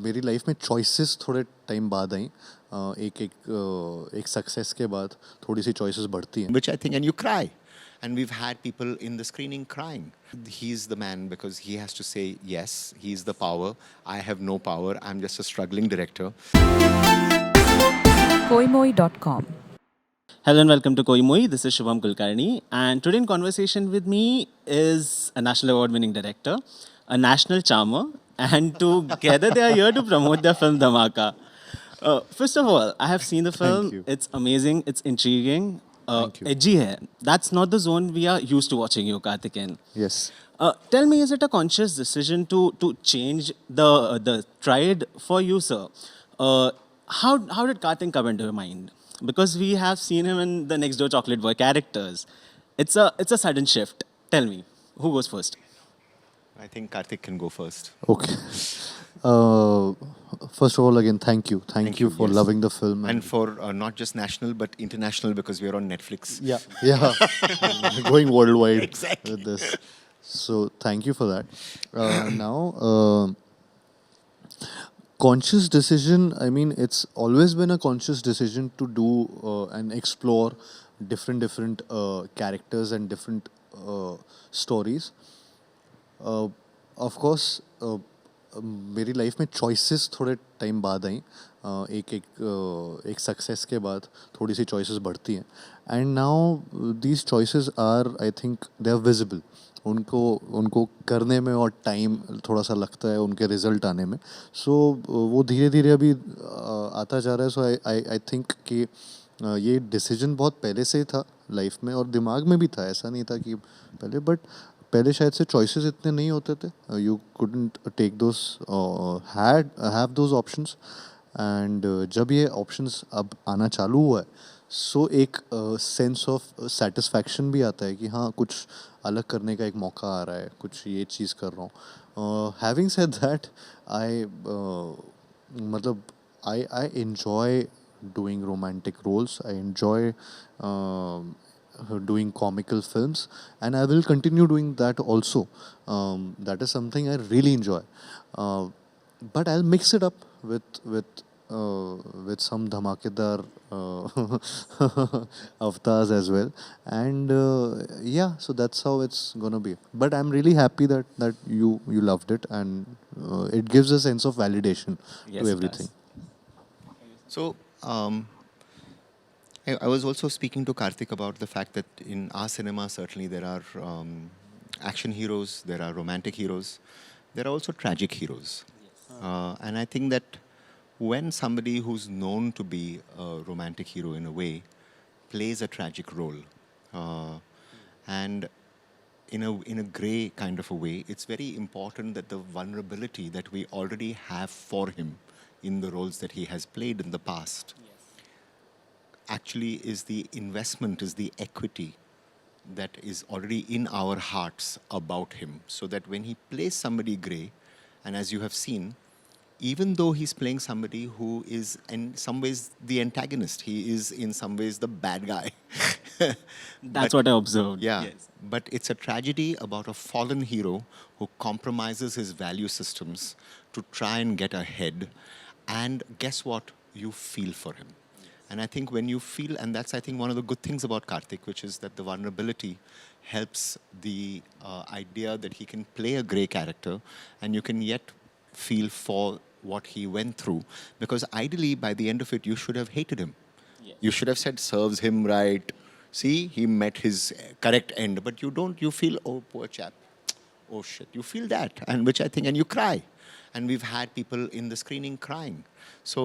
मेरी लाइफ में चॉइसेस थोड़े टाइम बाद आई. एक सक्सेस के बाद थोड़ी सी चॉइसेस बढ़ती हैं. which I think, and you cry. And we've had people in the screening crying. He's the man because he has to say yes, he's the power. I have no power. I'm just a struggling director. Koimoi.com. Hello and welcome to Koimoi. This is Shubham Kulkarni, and today in conversation with me is a national award-winning director, a national charmer, and together they are here to promote their film Dhamaka. First of all, I have seen the film. you. It's amazing. It's intriguing. Thank you. Edgy hai. That's not the zone we are used to watching you, Karthik, in. Yes. Tell me, is it a conscious decision to change the trade for you, sir? How did Karthik come into your mind? Because we have seen him in the Next Door Chocolate Boy characters. It's a sudden shift. Tell me, who goes first? I think Karthik can go first. Okay. First of all, again, thank you. Thank you for yes. loving the film. And for not just national but international because we are on Netflix. yeah, going worldwide Exactly. with this. So thank you for that. Now, conscious decision. I mean, it's always been a conscious decision to do and explore different characters and different stories. Of course, मेरी life में choices थोड़े time बाद आई. एक success के बाद थोड़ी सी choices बढ़ती हैं. And now these choices are, I think they are visible. उनको करने में और टाइम थोड़ा सा लगता है उनके रिजल्ट आने में. सो वो धीरे धीरे अभी आता जा रहा है. सो आई थिंक कि ये डिसीजन बहुत पहले से ही था लाइफ में और दिमाग में भी था. ऐसा नहीं था कि पहले, बट पहले शायद से चॉइसेस इतने नहीं होते थे. You couldn't take those have those options. And जब ये ऑप्शंस अब आना चालू हुआ है, सो एक सेंस ऑफ सेटिस्फैक्शन भी आता है कि हाँ, कुछ अलग करने का एक मौका आ रहा है, कुछ ये चीज़ कर रहा हूँ. हैविंग सेड दैट, मतलब I enjoy doing romantic roles. I enjoy doing comical films, and I will continue doing that also. That is something I really enjoy. But I'll mix it up with some dhamakedar avatars as well. And yeah, so that's how it's gonna be. But I'm really happy that you loved it, and it gives a sense of validation Yes, to it everything. does. So, I was also speaking to Karthik about the fact that in our cinema, certainly there are action heroes, there are romantic heroes, there are also tragic heroes. And I think that when somebody who's known to be a romantic hero in a way plays a tragic role, and in a grey kind of a way, it's very important that the vulnerability that we already have for him in the roles that he has played in the past actually is the investment, is the equity that is already in our hearts about him. So that when he plays somebody grey, and as you have seen, even though he's playing somebody who is in some ways the antagonist, he is in some ways the bad guy. That's what I observed. Yeah, Yes. but it's a tragedy about a fallen hero who compromises his value systems to try and get ahead. And guess what? You feel for him. And I think when you feel, and that's I think one of the good things about Karthik, which is that the vulnerability helps the idea that he can play a grey character and you can yet feel for what he went through. Because ideally, by the end of it, you should have hated him. Yes. You should have said, serves him right. See, he met his correct end. But you don't. You feel, oh, poor chap. Oh, shit. You feel that. And which I think, and you cry. And we've had people in the screening crying. So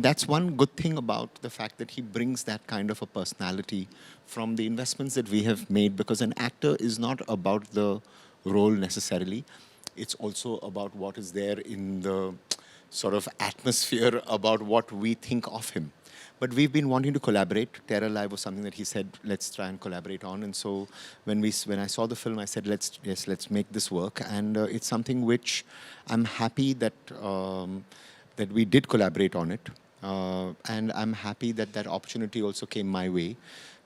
that's one good thing about the fact that he brings that kind of a personality from the investments that we have made. Because an actor is not about the role necessarily. It's also about what is there in the sort of atmosphere about what we think of him. But we've been wanting to collaborate. Terror Live was something that he said, let's try and collaborate on. And so when I saw the film, I said, let's make this work. And it's something which I'm happy that that we did collaborate on it. And I'm happy that that opportunity also came my way.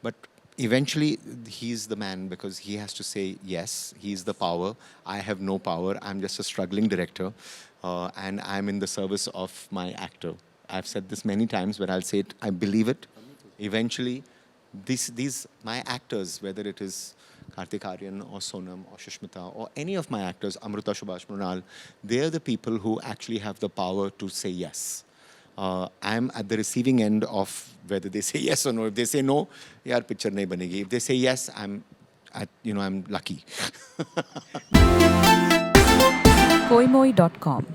But eventually, he's the man because he has to say yes, he's the power. I have no power. I'm just a struggling director. and I'm in the service of my actor. I've said this many times, but I'll say it. I believe it. Eventually, these my actors, whether it is Kartik Aaryan or Sonam or Shushmita or any of my actors, Amrita, Subhash, Mrunal, they're the people who actually have the power to say yes. I'm at the receiving end of whether they say yes or no. If they say no, yaar picture nahi banegi. If they say yes, I'm lucky. Koimoi.com